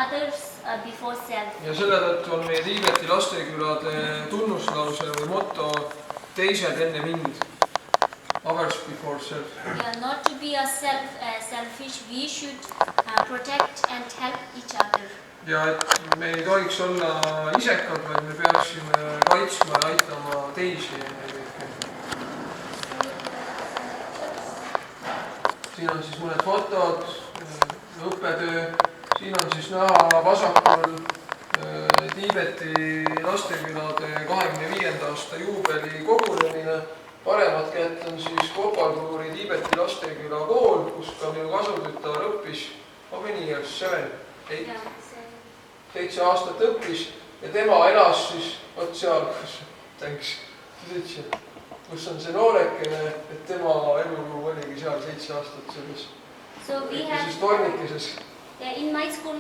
others before self. Ja selle tõttu on meie Tiibeti lastekülade tunnuslause või motto teised enne mind. Others before self. Yeah, not to be a selfish, we should protect and help each other. Ja et me ei tohiks olla isekad, vaid me peaksime kaitsma ja aitama teisi. Siin on siis mõned fotod, õppetöö. Siin on siis näha vasakul Tiibeti lastekülade 25. aasta juubeli kogunemine. Paremat kätt on siis Kopalpuuri Tiibeti lasteküla kool, kus ka minu kasutütar õppis. How many years? 7 aastat õppis ja tema elas siis oot seal, kus on see noolekene, et tema elulugu oligi seal 7 aastat selles. Siis tornikeses. In my school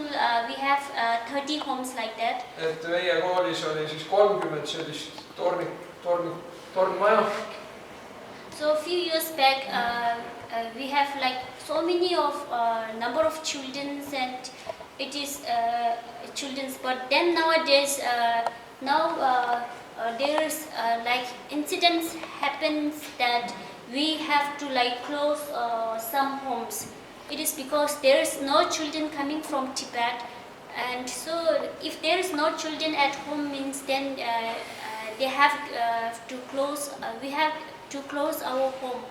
we have 30 homes like that. Et meie koolis oli siis 30 sellist tornmaja. So a few years back we have like so many of number of children and it is children's, but then nowadays there's like incidents happens that we have to like close some homes. It is because there is no children coming from Tibet, and so if there is no children at home means then they have to close. We have to close our home.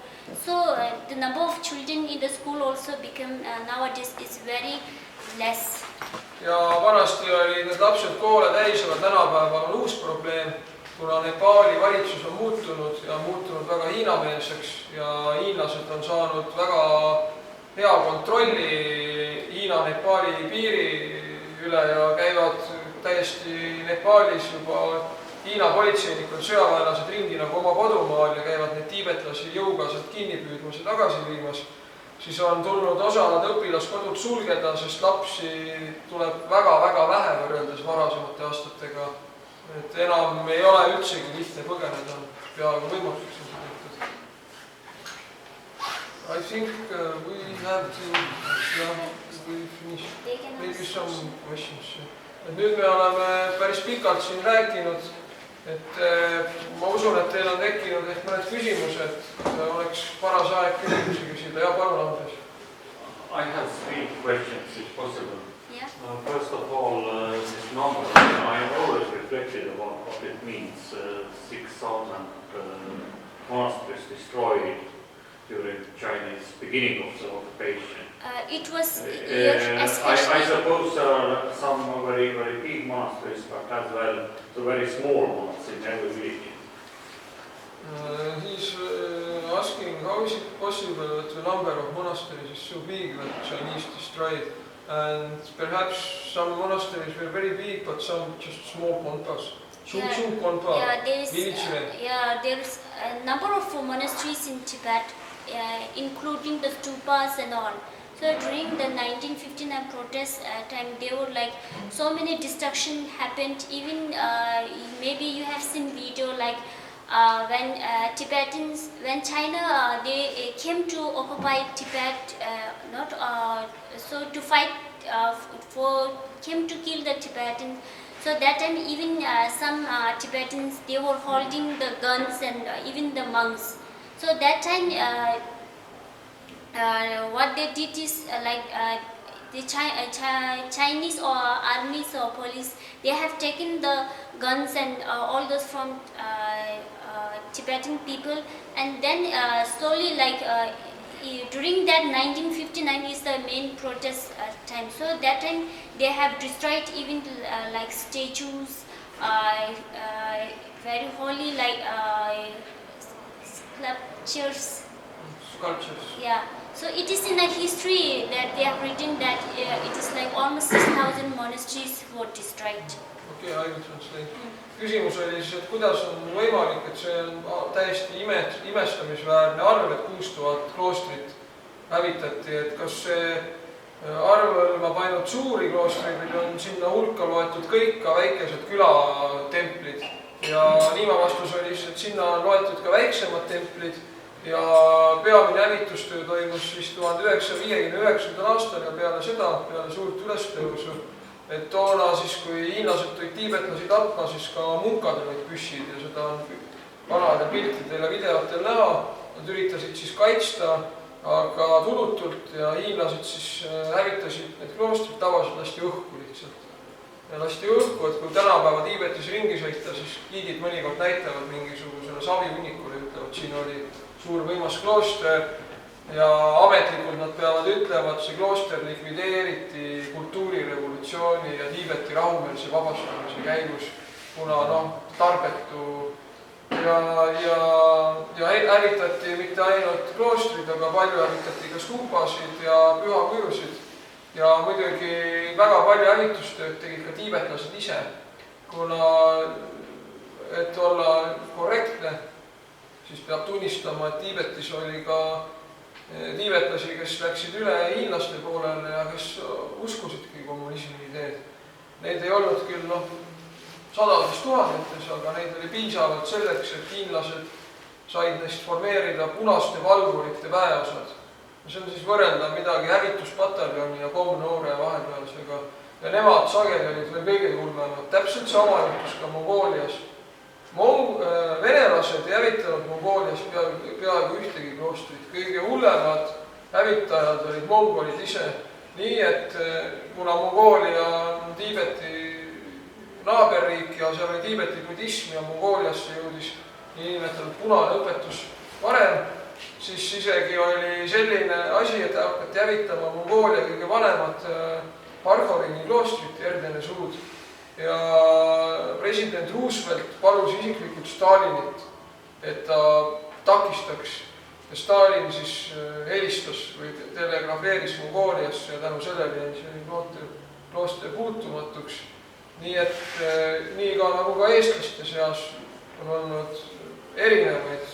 So the number of children in the school also become nowadays is very less. Ja vanasti oli need lapsed koole täis, aga tänapäeval on uus probleem, kuna Nepaali valitsus on muutunud väga hiinameelseks ja hiinlased on saanud väga hea kontrolli Hiina-Nepaali piiri üle ja käivad täiesti Nepaalis juba Hiina politseinikud, sõjaväelased ringi nagu oma kodumaal ja käivad need tiibetlasi jõuga sealt kinni püüdmas ja tagasi viimas. Siis on tulnud osad õpilaskodud sulgeda, sest lapsi tuleb väga vähe võrreldes varasemate aastatega. Et enam ei ole üldsegi lihtne põgeneda, peaaegu võimatuks on see tehtud. I think we have to finish. Maybe some questions. Et nüüd me oleme päris pikalt siin rääkinud, et ma usun, et teil on tekkinud ehk mõned küsimused, oleks paras aeg küsimusi küsida. Ja palun, Andres. I have 3 questions, if possible. Yeah. First of all, this number, I have always reflected about what it means, 6,000 monasteries destroyed during Chinese beginning of the occupation. It was I suppose there are some very big monasteries, but as well the very small ones in every village. He's asking how is it possible that the number of monasteries is so big that Chinese destroyed, and perhaps some monasteries were very big, but some just small konpas. There's a number of monasteries in Tibet, including the stupas and all. So during the 1959 protest time, there were like so many destruction happened. Even maybe you have seen video like when China they came to occupy Tibet, to fight came to kill the Tibetans. So that time even some Tibetans they were holding the guns and even the monks. So that time. What they did is the Chinese or armies or police, they have taken the guns and all those from Tibetan people, and then slowly during that 1959 is the main protest time. So that time they have destroyed even like statues, very holy sculptures. Yeah. So it is in a history that they have written that it is like almost 6,000 monasteries were destroyed. Okay, I will translate. Küsimus oli siis, et kuidas on võimalik, et see on täiesti imestamisväärne arv, et 6000 kloostrit hävitati, et kas see arv hõlmab ainult suuri kloostreid või on sinna hulka loetud kõik ka väikesed külatemplid. Ja Nima vastus oli siis, et sinna on loetud ka väiksemad templid. Ja peamine hävitustöö toimus siis 1959. aastal ja peale seda, peale suurt ülestõusu et toona siis, kui hiinlased tulid tiibetlasi tapma, siis ka munkadel olid püssid ja seda on vanadel piltidel ja videotel näha. Nad üritasid siis kaitsta, aga tulutult ja hiinlased siis hävitasid need kloostrid, tavaliselt lasti õhku lihtsalt. Ja lasti õhku, et kui tänapäeva Tiibetis ringi sõita, siis giidid mõnikord näitavad mingisugusele savihunnikule, ütlevad, siin oli suur võimas klooster ja ametlikult nad peavad ütlema, et see klooster likvideeriti kultuurirevolutsiooni ja Tiibeti rahumeelse vabastamise käigus, kuna tarbetu ja hävitati mitte ainult kloostrid, aga palju hävitati ka stuupasid ja pühakujusid. Ja muidugi väga palju hävitustööd tegid ka tiibetlased ise, kuna et olla korrektne, siis peab tunnistama, et Tiibetis oli ka tiibetlasi, kes läksid üle hiinlaste poolele ja kes uskusidki kommunismi ideed. Neid ei olnud küll sadades tuhandetes, aga neid oli piisavalt selleks, et hiinlased said neist formeerida punaste valvurite väeosad. See on siis võrrelda midagi hävituspataljoni ja komnoore vahepealsega. Ja nemad sageli olid veel kõige julmemad. Täpselt sama juhtus ka Mongoolias. Venelased ei hävitanud Mongoolias peaaegu ühtegi kloostrit. Kõige hullemad hävitajad olid mongolid ise. Nii, et kuna Mongoolia on Tiibeti naaberriik ja seal oli Tiibeti budism ja Mongooliasse jõudis niinimetatud punane õpetus varem, siis isegi oli selline asi, et hakati hävitama Mongoolia kõige vanemad Parhorini kloostrit, Erdene suud. Ja president Roosevelt palus isiklikult Stalinit, et ta takistaks. Ja Stalin siis helistas või telegrafeeris Mongooliasse ja tänu sellele jäi see klooster puutumatuks. Nii et nii ka nagu ka eestlaste seas on olnud erinevaid,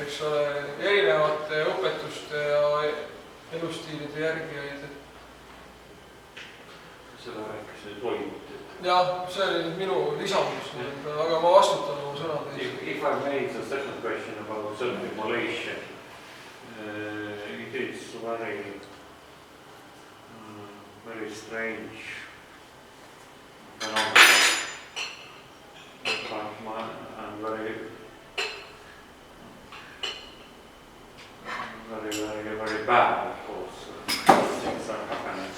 eks ole, erinevate õpetuste ja elustiilide järgijaid. Seda rääkis ei toimuti. Jah, see oli minu lisandus, aga ma vastutan oma sõnade. If I made a second question about self-immolation, it is very strange phenomenon. And very bad, of course, things are happening.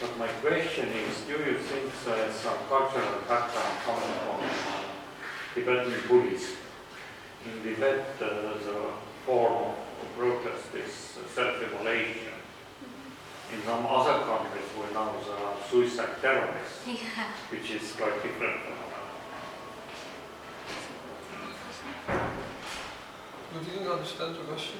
But my question is, do you think there's some cultural background coming from Tibetan Buddhism? In Tibet, the form of protest is self-immolation. In some other countries, we know there are suicide terrorists, which is quite different phenomenon. You didn't understand the question?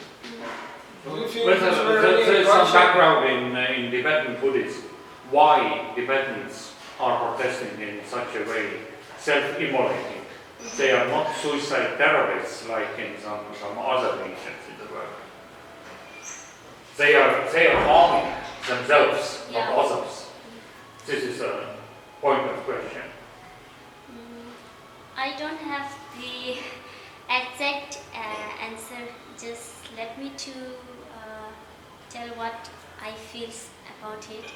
There's some background in Tibetan Buddhism. Why Tibetans are protesting in such a way, self-immolating? They are not suicide terrorists like in some other regions in the world. They are harming themselves, not others. This is a point of question. I don't have the exact answer. Just let me to tell what I feel about it.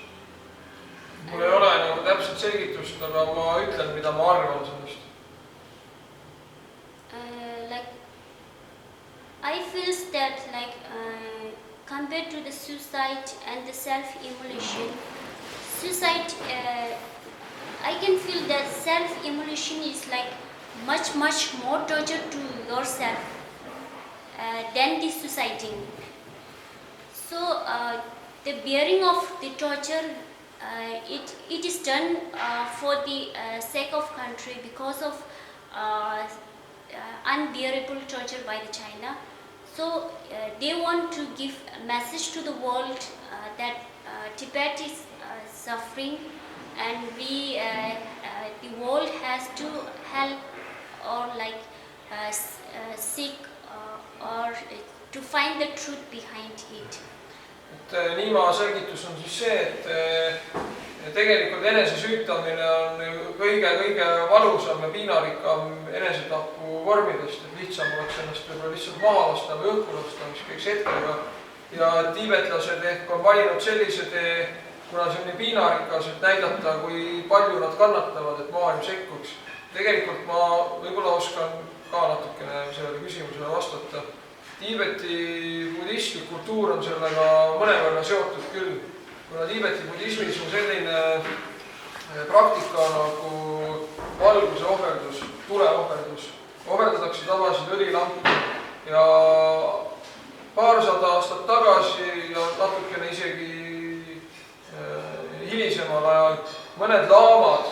Mul ei ole nagu täpselt selgitust, aga ma ütlen, mida ma arvan sellest. I feel that compared to the suicide and the self-immolation, suicide, I can feel that self-immolation is much more torture to yourself than the suiciding. So the bearing of the torture, it is done for the sake of country because of unbearable torture by the China. So they want to give a message to the world that Tibet is suffering, and the world has to help or seek or to find the truth behind it. Nima selgitus on siis see, et tegelikult enesesüütamine on kõige valusam ja piinarikkam enesetapu vormidest, et lihtsam oleks ennast võib-olla lihtsalt maha lasta või õhku lasta, mis käiks hetkega. Ja tiibetlased ehk on valinud sellise tee, kuna see on nii piinarikas, et näidata, kui palju nad kannatavad, et maailm sekkuks. Tegelikult ma võib-olla oskan ka natukene sellele küsimusele vastata. Tiibeti budistlik kultuur on sellega mõnevõrra seotud küll. Kuna Tiibeti budismis on selline praktika nagu valguse ohverdus, tule ohverdus. Ohverdatakse tavaliselt õlilampi ja paarsada aastat tagasi ja natukene isegi hilisemal ajal mõned laamad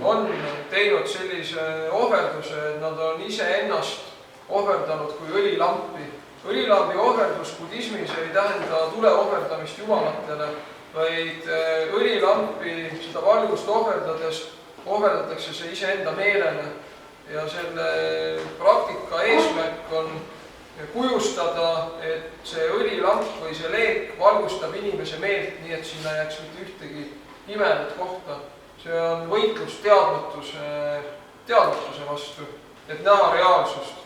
on teinud sellise ohverduse, et nad on iseennast ohverdanud kui õlilampi. Õlilambi ohverdus budismis ei tähenda tule ohverdamist jumalatele, vaid õlilampi seda valgust ohverdades ohverdatakse see iseenda meelele ja selle praktika eesmärk on kujustada, et see õlilamp või see leek valgustab inimese meelt nii, et sinna jääks mitte ühtegi pimedat kohta. See on võitlus teadmatuse vastu, et näha reaalsust.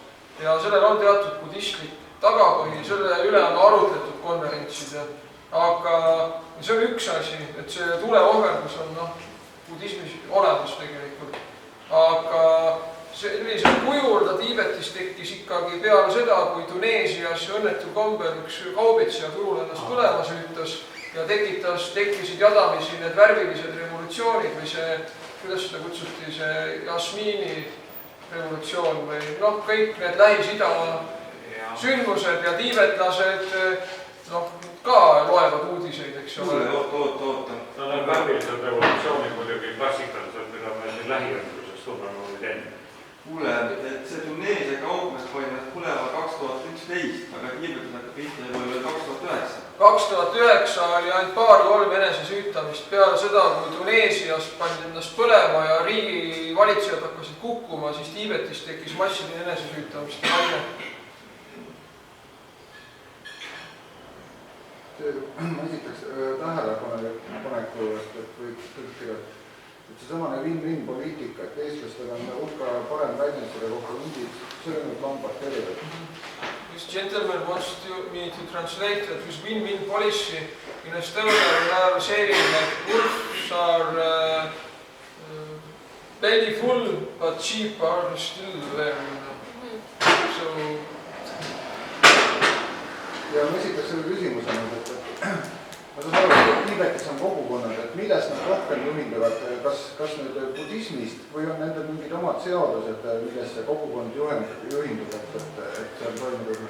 Ja sellel on teatud budistlik tagapõhi, selle üle on arutletud konverentsidel. Aga see on üks asi, et see tuleohverdus on budismis olemas tegelikult. Aga sellisel kujul ta Tiibetis tekkis ikkagi peale seda, kui Tuneesias õnnetul kombel üks kaubitseja turul ennast põlema süütas ja tekkisid jadamisi need värvilised revolutsioonid või see, kuidas seda kutsuti, see jasmiini revolutsioon või kõik need Lähis-Ida sündmused ja tiibetlased ka loevad uudiseid, eks ole. Oota. Need värvilised revolutsioonid muidugi klassikalised, mida me siin lähiümbruses tunneme või teeme. Kuule, et see Tuneesia kaupmees toimus põlema 2011, aga Tiibetis pihta juba veel 2009. 2009 oli ainult 2-3 enesesüütamist peale seda, kui Tuneesias pandi ennast põlema ja riigi valitsejad hakkasid kukkuma, siis Tiibetis tekkis massiline enesesüütamist ja aine. Ma esitaks tähelepaneku, et võiks tõlkida, et see samane win-win poliitika, et eestlastel on hulka parem väljend selle kohta mingid söönud lambad terved. This gentleman wants me to translate that with win-win policy in Estonia we are saying that wolves are belly full but sheep are still there. So ja ma esitaks selle küsimuse, et ma saan aru, et Tiibetis on kogukonnad, et millest nad rohkem juhinduvad, kas nüüd budismist või on nendel mingid omad seadused, millest see kogukond juhindub, et seal toimub?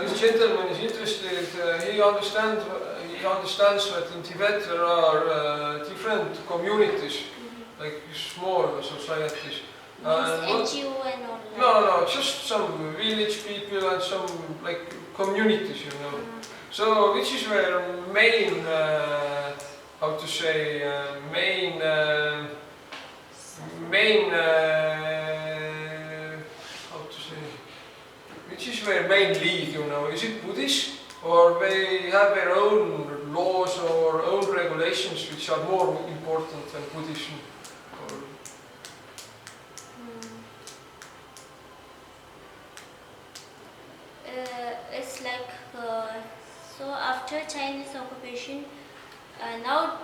This gentleman is interested, he understands that in Tibet there are different communities, like small societies. NGO and all that. No, just some village people and some like communities, you know. So which is where main, which is where main lead, you know, is it Buddhist or they have their own laws or own regulations which are more important than Buddhism? It's like so after Chinese occupation, now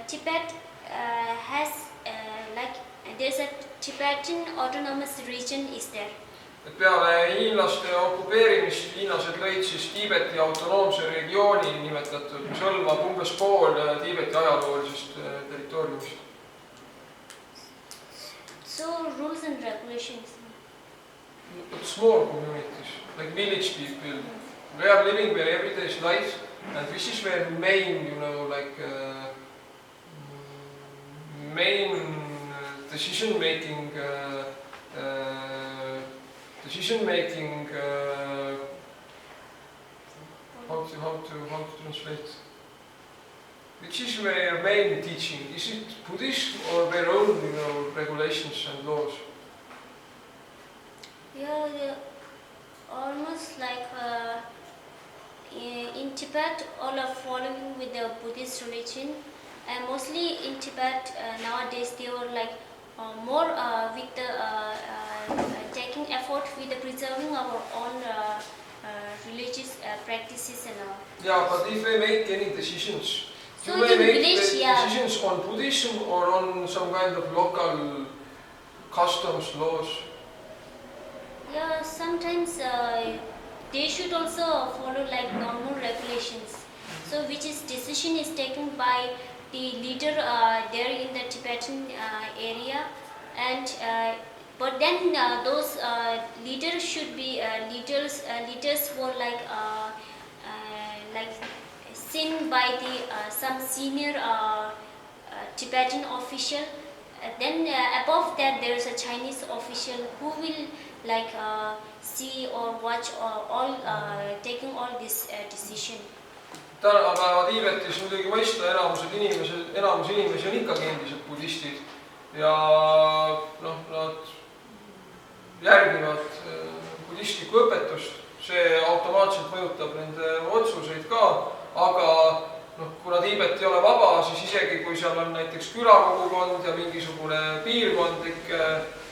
Tibet has like there's a Tibetan autonomous region is there. Et peale hiinlaste okupeerimist hiinlased lõid siis Tiibeti autonoomse regiooni nimetatud, mis hõlmab umbes pool Tiibeti ajaloolisest territooriumist. So rules and regulations. Small communities, like village people, they are living their everyday life, and this is their main, you know, like main decision making. How to translate? Which is their main teaching? Is it Buddhism or their own, you know, regulations and laws? Yeah, almost like in Tibet, all are following with the Buddhist religion, and mostly in Tibet nowadays they were like more with the taking effort with the preserving our own religious practices and all. Yeah, but if they make any decisions, So you may in make village, the yeah. decisions on Buddhism or on some kind of local customs, laws. Yeah, sometimes they should also follow like normal regulations. So which is decision is taken by the leader there in the Tibetan area, and but then those leaders should be leaders were like seen by the some senior Tibetan official. Then above that there is a Chinese official who will like see or watch all taking all this decision. Tänapäeva Tiibetis muidugi mõista enamus inimesi on ikkagi endiselt budistid ja noh, nad järgivad budistlikku õpetust, see automaatselt mõjutab nende otsuseid ka, aga noh, kuna Tiibet ei ole vaba, siis isegi kui seal on näiteks külakogukond ja mingisugune piirkondlik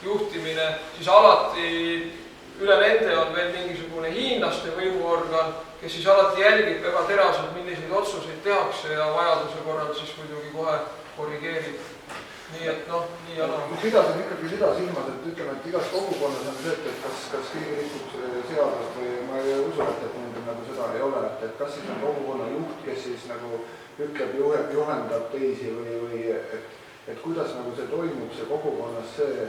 juhtimine, siis alati üle nende on veel mingisugune hiinlaste võimuorgan, kes siis alati jälgib väga teraselt, milliseid otsuseid tehakse ja vajaduse korral siis muidugi kohe korrigeerib. Nii et noh, nii ja noh. Pidasin ikkagi seda silmas, et ütleme, et igas kogukonnas on see, et kas keegi rikub seadust või ma ei usu, et nendel nagu seda ei ole, et kas siis on kogukonna juht, kes siis nagu ütleb, juhendab teisi või et kuidas nagu see toimub, see kogukonnas see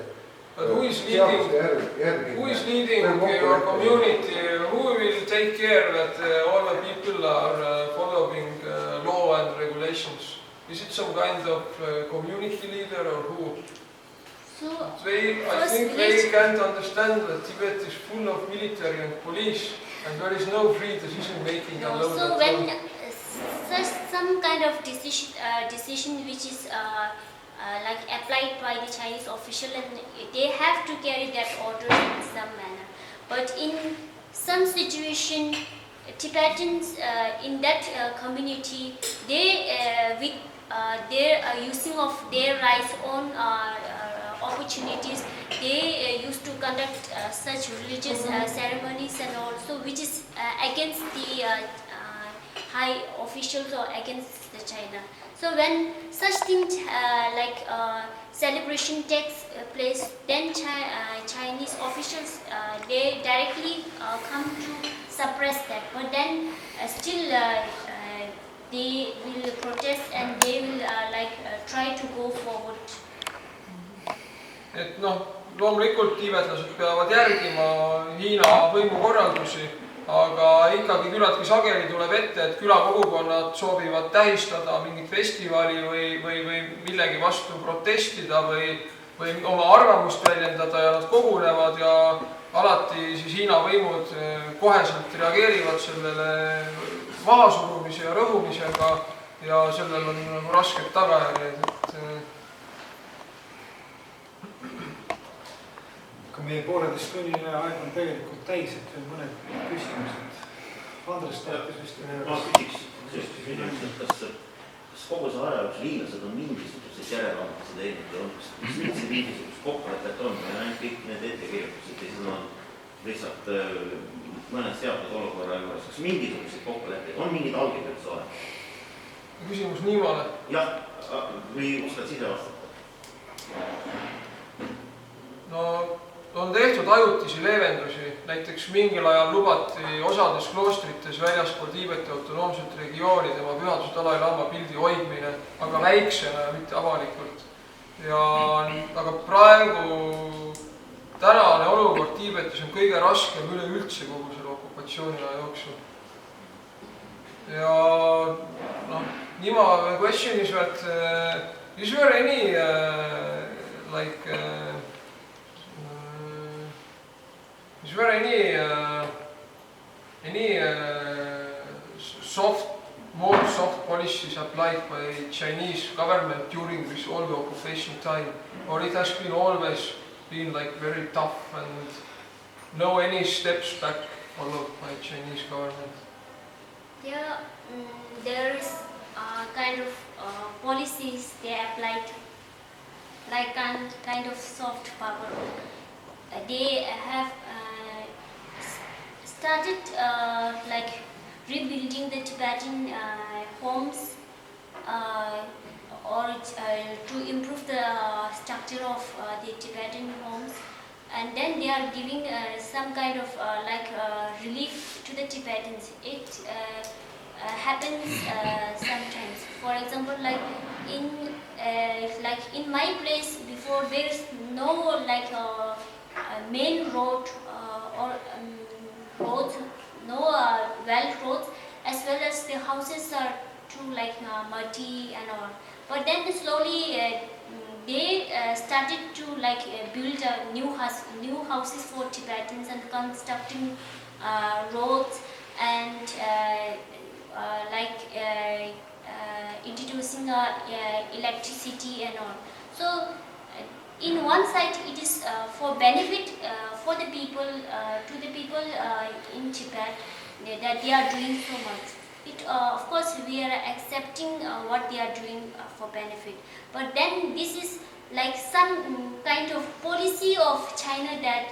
Who is leading your community? Who will take care that all the people are following law and regulations? Is it some kind of community leader or who? So I think they can't understand that Tibet is full of military and police and there is no free decision making. No, so when some kind of decision which is like applied by the Chinese official, and they have to carry that order in some manner. But in some situation, Tibetans in that community, they with their using of their rights own opportunities, they used to conduct such religious ceremonies and also which is against the high officials or against the China. So when such things like celebration takes place, then Chinese officials they directly come to suppress that. But then still they will protest and they will try to go forward. Et noh, loomulikult tiibetlased peavad järgima Hiina võimukorraldusi, aga ikkagi küllaltki sageli tuleb ette, et külakogukonnad soovivad tähistada mingit festivali või millegi vastu protestida või oma arvamust väljendada ja nad kogunevad ja alati siis Hiina võimud koheselt reageerivad sellele mahasurumise ja rõhumisega ja sellel on nagu rasked tagajärjed, Aga meie 1,5-tunnine aeg on tegelikult täis, et veel mõned küsimused. Andres tahtis vist... Ma küsiks, kas kogu see aja jooksul hiinlased on mingisugused järelevalvused teinud või on, kas mingisugust kokkulepet on ja ainult kõik need ettekirjutused ja seda on lihtsalt mõned seatud olukorra juures, kas mingisuguseid kokkuleppeid on mingid allkirjad ole? Küsimus Nimale. Jah, või oskad ise vastata? No on tehtud ajutisi leevendusi, näiteks mingil ajal lubati osades kloostrites väljaspool Tiibeti autonoomset regiooni tema pühaduse Dalai-Lama pildi hoidmine, aga väiksena ja mitte avalikult. Aga praegu tänane olukord Tiibetis on kõige raskem üleüldse kogu selle okupatsiooni aja jooksul. Ja noh, Nima question is that is there any is there any more soft policies applied by Chinese government during this all the occupation time, or it has been always been like very tough and no any steps back followed by Chinese government? Yeah, there is kind of policies they applied, like kind of soft power. They have started like rebuilding the Tibetan homes or to improve the structure of the Tibetan homes, and then they are giving some kind of relief to the Tibetans. It happens sometimes. For example, in my place before, there is no a main road or roads, no well roads, as well as the houses are too muddy and all. But then slowly they started to build new houses for Tibetans and constructing roads and introducing electricity and all. So in one side it is for benefit for the people, to the people in Tibet, that they are doing so much. Of course we are accepting what they are doing for benefit, but then this is like some kind of policy of China that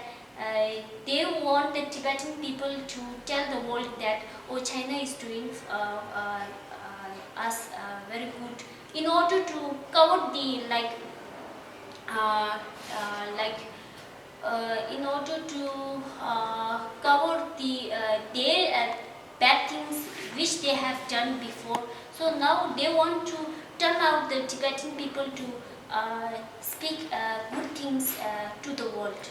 they want the Tibetan people to tell the world that, oh, China is doing us very good, in order to cover the in order to cover the their bad things which they have done before. So now they want to turn out the Tibetan people to speak good things to the world.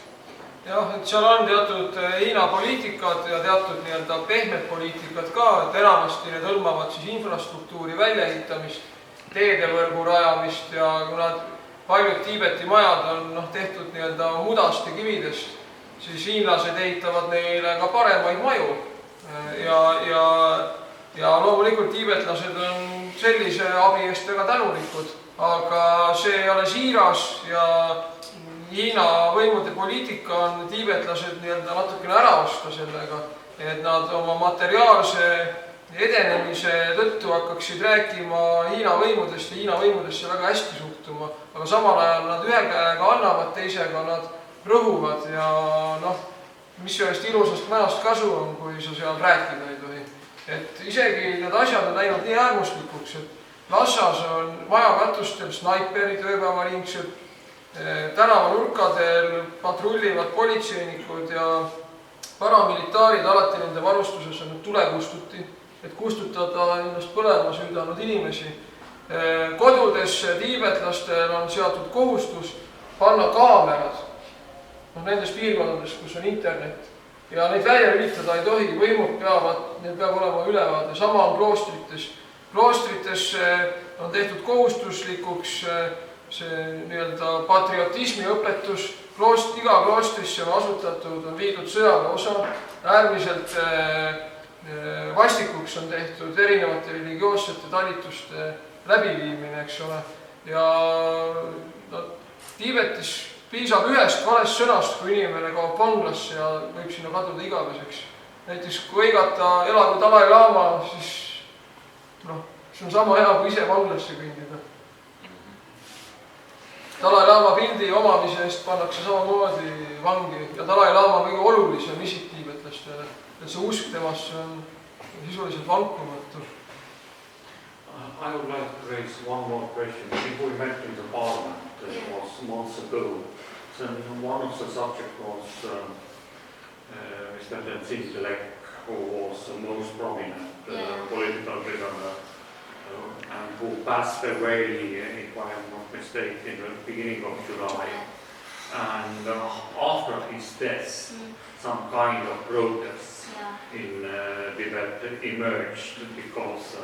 jah, et seal on teatud Hiina poliitikad ja teatud nii-öelda pehmed poliitikad ka, et enamasti need hõlmavad siis infrastruktuuri väljaehitamist, teedevõrgu rajamist ja kuna paljud Tiibeti majad on tehtud nii-öelda mudast ja kividest, siis hiinlased ehitavad neile ka paremaid maju. Ja loomulikult tiibetlased on sellise abi eest väga tänulikud, aga see ei ole siiras ja Hiina võimude poliitika on tiibetlased nii-öelda natukene ära osta sellega, et nad oma materiaalse edenemise tõttu hakkaksid rääkima Hiina võimudest ja Hiina võimudesse väga hästi suhtuma, aga samal ajal nad ühe käega annavad, teisega nad rõhuvad ja mis sellest ilusast majast kasu on, kui sa seal rääkida ei tohi. Et isegi need asjad on läinud nii äärmuslikuks, et Lassas on majakatustel snaiperid ööpäevaringselt, tänavanurkadel patrullivad politseinikud ja paramilitaarid, alati nende varustuses on tulekustuti, et kustutada ennast põlema süüdanud inimesi. Kodudesse tiibetlastel on seatud kohustus panna kaamerad nendes piirkondades, kus on internet ja neid välja lülitada ei tohi, võimud neil peab olema ülevaade, sama on kloostrites. Kloostrites on tehtud kohustuslikuks see nii-öelda patriotismi õpetus, iga kloostrisse on asutatud, on viidud sõjaväeosa, äärmiselt vastikuks on tehtud erinevate religioossete talituste läbiviimine, eks ole, ja Tiibetis piisab ühest valest sõnast, kui inimene kaob vanglasse ja võib sinna kaduda igaveseks. Näiteks kui hõigata elagu Dalai-laama, siis see on sama hea kui ise vanglasse kõndida. Dalai-laama pildi omamise eest pannakse samamoodi vangi ja Dalai-laama on kõige olulisem isik tiibetlastele, et see usk temasse on sisuliselt vankumatu. I would like to raise one more question. Before we met in the parliament, it was months ago. So one of the subjects was Mr. Tenzin-Telek, who was the most prominent political prisoner and who passed away, if I am not mistaken, in the beginning of July. And after his death, some kind of protests in Tibet emerged because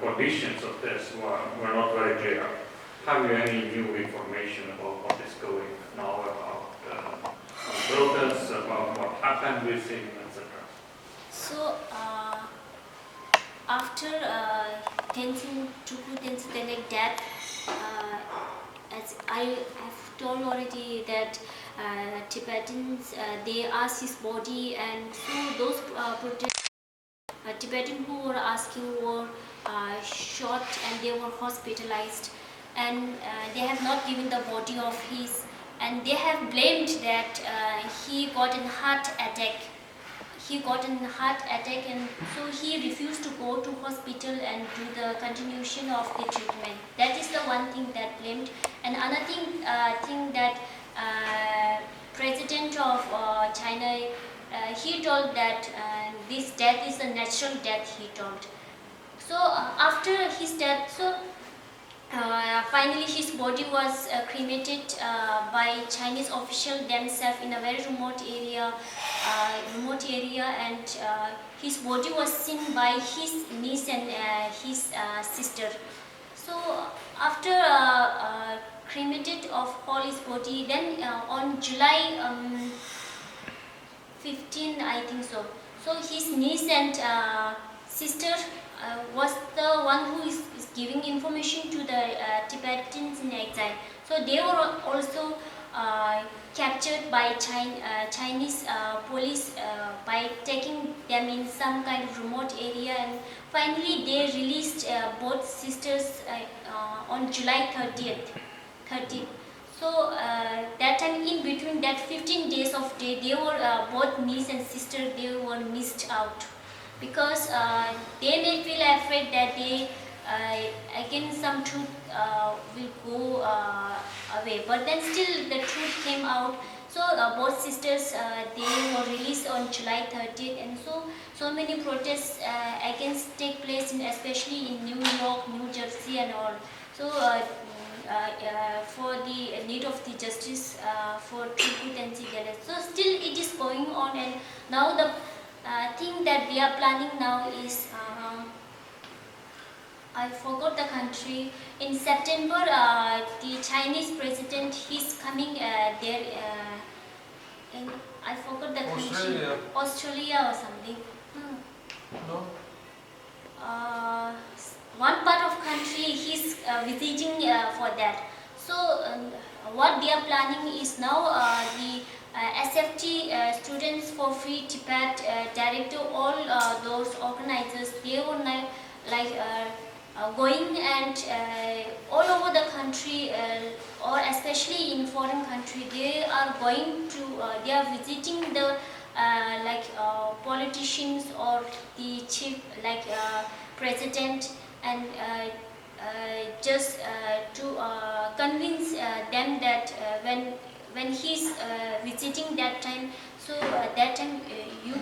conditions of death were not very clear. Have you any new information about what is going now about protests, about what happened with him, etc.? So after Tenzin Telek death, as I have told already that Tibetans, they asked his body, and so those Tibetans who were asking were shot and they were hospitalized, and they have not given the body of his, and they have blamed that he got a heart attack. he got a heart attack, and so he refused to go to hospital and do the continuation of the treatment. That is the one thing that blamed. And another thing that President of China, he told that this death is a natural death, he told. So after his death, finally his body was cremated by Chinese officials themselves in a very remote area, and his body was seen by his niece and his sister. So after cremated of all his body, then on July 15, I think so. So his niece and sister was the one who is giving information to the Tibetans in exile. So they were also captured by Chinese police by taking them in some kind of remote area, and finally they released both sisters on July 30th. So that time, in between that 15 days of day, they were both niece and sister, they were missed out, because they may feel afraid that they again some truth will go away, but then still the truth came out. So both sisters, they were released on July 30th, and so many protests against take place especially in New York, New Jersey and all. So for the need of the justice for Truth and Tiibet. So still it is going on, and now the thing that they are planning now is, I forgot the country. In September, the Chinese president, he's coming there. In, I forgot the country. Australia or something. No. One part of country he's visiting for that. So what they are planning is now the SFT, Students for Free Tibet director, all those organizers, they were now like going and all over the country, or especially in foreign country, they are going to, they are visiting the politicians or the chief, president, and just to convince them that when he's visiting that time, so that time you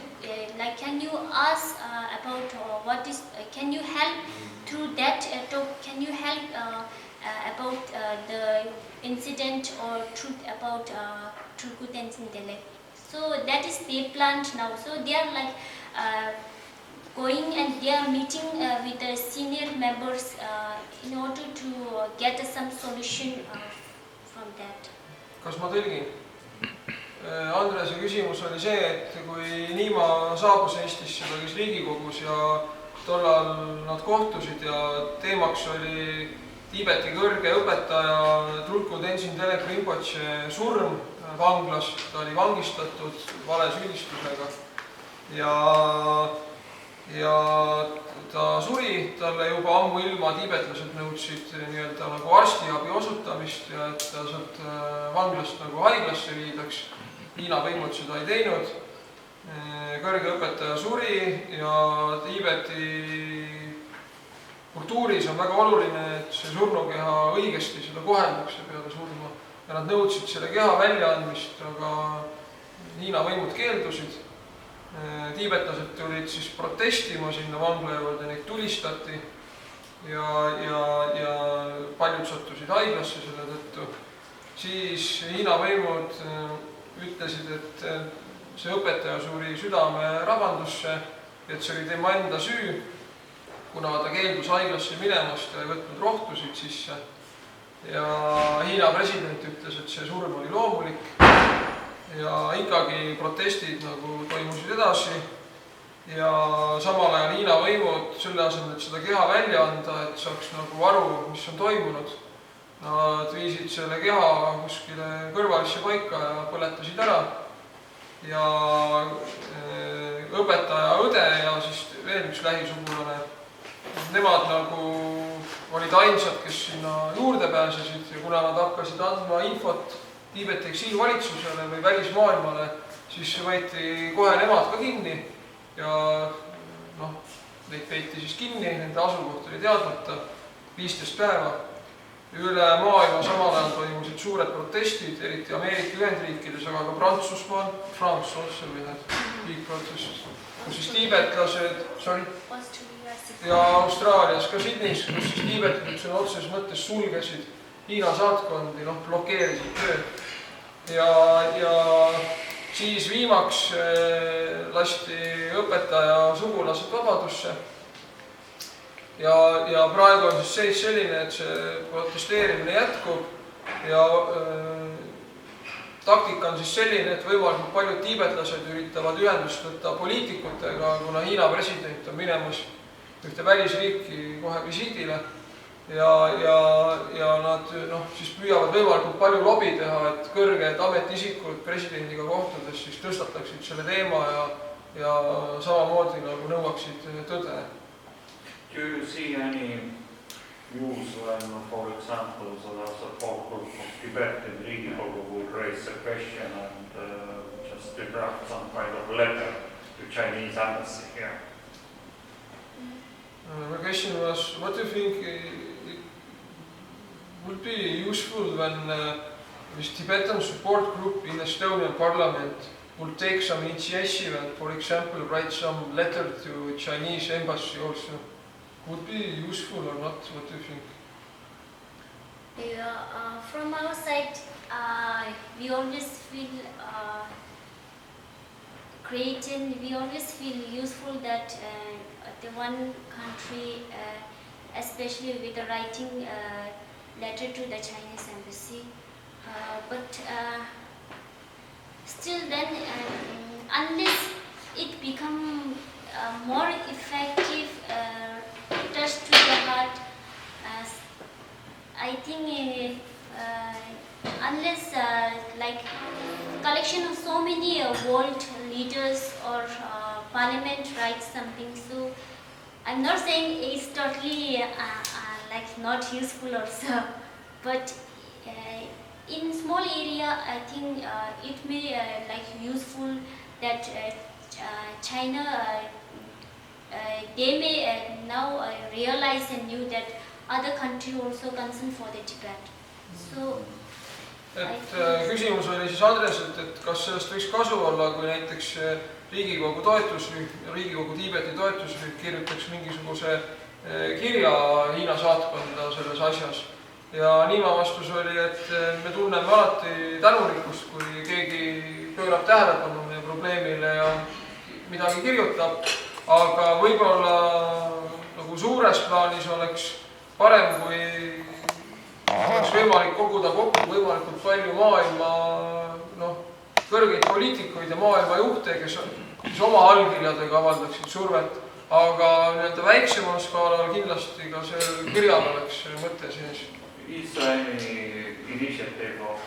can you ask about what is, can you help through that talk, can you help about the incident or truth about Turgut and Sindele. So that is they planned now. So they are going and they are meeting with the senior members in order to get some solution from that. Kas ma tõlgin? Andrese küsimus oli see, et kui Nima saabus Eestisse, ta käis Riigikogus ja tollal nad kohtusid ja teemaks oli Tiibeti kõrge õpetaja Tulku Tenzin Delek Rinpoche surm vanglas. Ta oli vangistatud valesüüdistusega ja ta suri, talle juba ammuilma tiibetlased nõudsid nii-öelda nagu arstiabi osutamist ja et ta sealt vanglast nagu haiglasse viidaks. Hiina võimud seda ei teinud. Kõrge õpetaja suri ja Tiibeti kultuuris on väga oluline, et see surnukeha õigesti seda koheldakse peale surma. Ja nad nõudsid selle keha väljaandmist, aga Hiina võimud keeldusid. Tiibetlased tulid siis protestima sinna vangla juurde, neid tulistati ja paljud sattusid haiglasse selle tõttu. Siis Hiina võimud ütlesid, et see õpetaja suri südamerabandusse, et see oli tema enda süü, kuna ta keeldus haiglasse minemast ja ei võtnud rohtusid sisse. Ja Hiina president ütles, et see surm oli loomulik. Ja ikkagi protestid nagu toimusid edasi ja samal ajal Hiina võimud selle asemel, et seda keha välja anda, et saaks nagu aru, mis on toimunud. Nad viisid selle keha kuskile kõrvalisse paika ja põletasid ära. Ja õpetaja õde ja siis veel üks lähisugulane, nemad nagu olid ainsad, kes sinna juurde pääsesid ja kuna nad hakkasid andma infot Tiibeti eksiilvalitsusele või välismaailmale, siis võeti kohe nemad ka kinni ja noh, neid peeti siis kinni, nende asukoht oli teadmata 15 päeva. Üle maailma samal ajal toimusid suured protestid, eriti Ameerika Ühendriikides, aga ka Prantsusmaal, France also we had big protests, kus siis tiibetlased, ja Austraalias ka Sydneys, kus siis tiibetlased sõna otseses mõttes sulgesid Hiina saatkondi, noh, blokeerisid tööd. Ja siis viimaks lasti õpetaja sugulased vabadusse. Ja praegu on siis seis selline, et see protesteerimine jätkub ja taktika on siis selline, et võimalikult paljud tiibetlased üritavad ühendust võtta poliitikutega, kuna Hiina president on minemas ühte välisriiki kohe visiidile ja nad siis püüavad võimalikult palju lobi teha, et kõrged ametiisikud presidendiga kohtudes siis tõstataksid selle teema ja samamoodi nagu nõuaksid tõde. Do you see any news when, for example, the support group of Tibet in Riigikogu would raise the question and just to draft some kind of letter to Chinese embassy here? My question was, what do you think it would be useful when this Tibetan support group in Estonian parliament would take some initiative and, for example, write some letter to Chinese embassy also? Would be useful or not? What do you think? Yeah, from our side, we always feel great and we always feel useful that the one country, especially with the writing letter to the Chinese embassy, but still then, unless it become more effective, touch to the heart, I think unless like collection of so many world leaders or parliament writes something, so I'm not saying it's totally like not useful or so, but in small area I think it may like useful that China they may now realize and knew that other country also concerned for the Tibet. So küsimus oli siis Andreselt, et kas sellest võiks kasu olla, kui näiteks Riigikogu toetusrühm, Riigikogu Tiibeti toetusrühm kirjutaks mingisuguse kirja Hiina saatkonda selles asjas. Ja Nima vastus oli, et me tunneme alati tänulikkust, kui keegi pöörab tähelepanu meie probleemile ja midagi kirjutab, aga võib-olla nagu suures plaanis oleks parem, kui oleks võimalik koguda kokku võimalikult palju maailma kõrgeid poliitikuid ja maailma juhte, kes oma allkirjadega avaldaksid survet, aga nii-öelda väiksemal skaalal kindlasti ka see kirjal oleks mõte sees. Is there any initiative of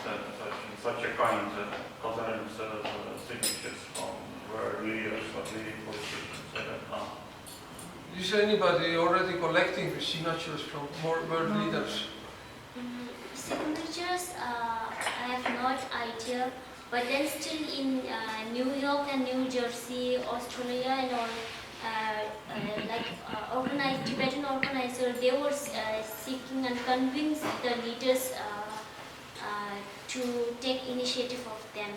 such a kind that concerns signatures from world leaders or leading politicians like that? Is anybody already collecting the signatures from world leaders? Signatures, I have no idea, but then still in New York and New Jersey, Australia and all, Tibetan organizers, they were seeking and convince the leaders to take initiative of them.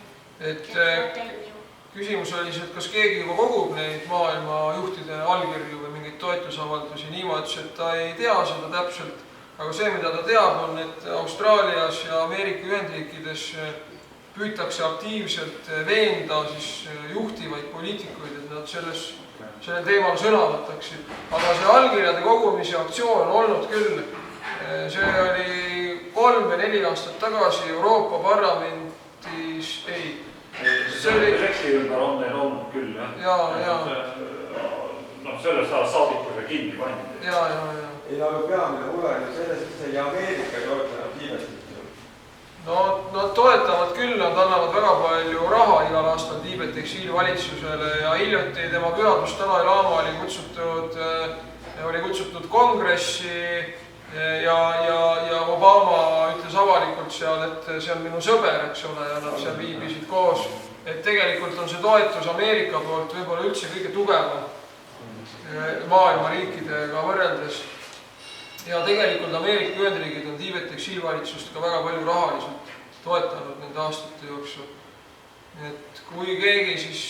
Küsimus oli see, et kas keegi juba kogub neid maailma juhtide allkirju või mingeid toetusavaldusi. Nima ütles, et ta ei tea seda täpselt, aga see, mida ta teab, on, et Austraalias ja Ameerika Ühendriikides püütakse aktiivselt veenda siis juhtivaid poliitikuid, et nad sellel teemal sõna võtaksid. Aga see allkirjade kogumise aktsioon on olnud küll. See oli 3 või 4 aastat tagasi Euroopa Parlamentis, see oli direkti ümber on neil olnud küll, jah? Sellest ajast saadikuga kinni pandi. Ei, aga peamine mure on ju selles, et see Ameerika toetanud Tiibetit. Nad toetavad küll, nad annavad väga palju raha igal aastal Tiibeti eksiilivalitsusele ja hiljuti tema pühadus Dalai Lama oli kutsutud kongressi ja Obama ütles avalikult, avalikult seal, et see on minu sõber, eks ole, ja nad seal viibisid koos. Et tegelikult on see toetus Ameerika poolt võib-olla üldse kõige tugevam maailma riikidega võrreldes. Ja tegelikult Ameerika Ühendriigid on Tiibeti eksiilvalitsust ka väga palju rahaliselt toetanud nende aastate jooksul. Et kui keegi siis...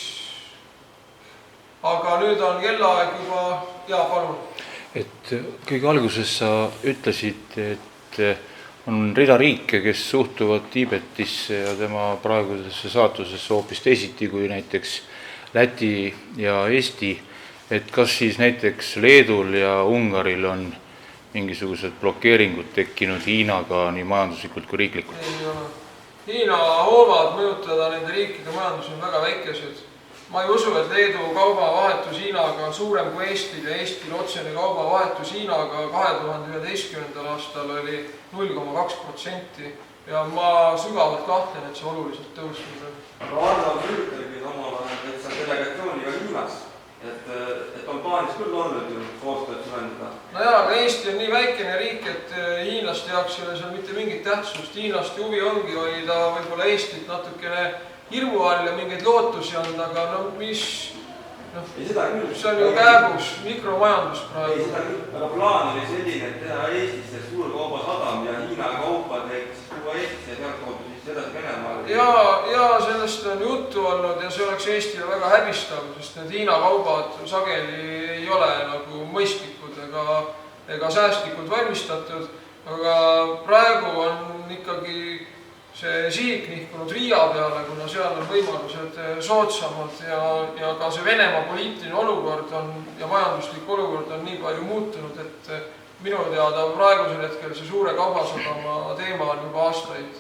Aga nüüd on kellaaeg juba... Jaa, palun. Et kõige alguses sa ütlesid, et on rida riike, kes suhtuvad Tiibetisse ja tema praegusesse saatusesse hoopis teisiti kui näiteks Läti ja Eesti. Et kas siis näiteks Leedul ja Ungaril on mingisugused blokeeringud tekkinud Hiinaga nii majanduslikult kui riiklikult? Ei ole. Hiina hoovad mõjutada nende riikide majandus on väga väikesed. Ma ei usu, et Leedu kaubavahetus Hiinaga on suurem kui Eestil ja Eestil otsene kaubavahetus Hiinaga 2011. aastal oli 0,2% ja ma sügavalt kahtlen, et see oluliselt tõusnud. Aga Arno ütlegi omal ajal, et sa delegatsiooniga Nimas, et on plaanis küll olnud ju koostööd süvendada. No jaa, aga Eesti on nii väikene riik, et hiinlaste jaoks ei ole seal mitte mingit tähtsust. Hiinlaste huvi ongi hoida võib-olla Eestit natukene hirmu all ja mingeid lootusi on, aga no mis... see on ju kääbus, mikromajandus praegu. Ei, seda küll, aga plaan oli selline, et teha Eestisse suur kaubasadam ja Hiina kaupad ehk tuua Eestisse ja sealt kaudu siis edasi Venemaale. Ja sellest on juttu olnud ja see oleks Eestile väga häbistav, sest need Hiina kaubad sageli ei ole nagu mõistlikud ega säästlikud valmistatud, aga praegu on ikkagi see sihik nihkunud Riia peale, kuna seal on võimalused soodsamad ja ka see Venemaa poliitiline olukord ja majanduslik olukord on nii palju muutunud, et minu teada praegusel hetkel see suure kaubasadama teema on juba aastaid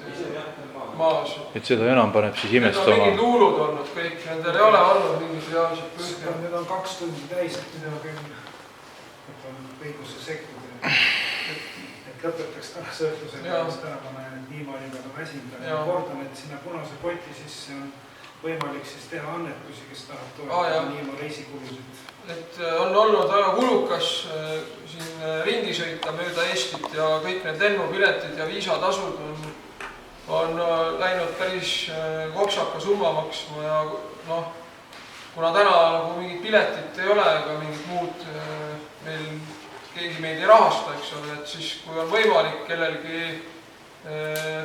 maas. Et seda enam paneb siis imestama. Need on mingid luulud olnud kõik, nendel ei ole olnud mingid reaalsed põhjad. Need on 2 tundi täis, et mida küll õiguse sekkuda. Et lõpetaks tänase õhtusega, mis täna ma näen, et Nima oli väga väsinud. Kordan, et sinna punase poti sisse on võimalik siis teha annetusi, kes tahab toetada Nima reisikulusid. Et on olnud väga kulukas siin ringi sõita mööda Eestit ja kõik need lennupiletid ja viisatasud on läinud päris kopsaka summa maksma ja noh, kuna täna nagu mingit piletit ei ole ega mingit muud meil keegi meid ei rahasta, eks ole, et siis kui on võimalik kellelgi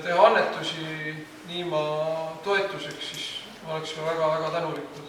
teha annetusi Nima toetuseks, siis oleksime väga-väga tänulikud.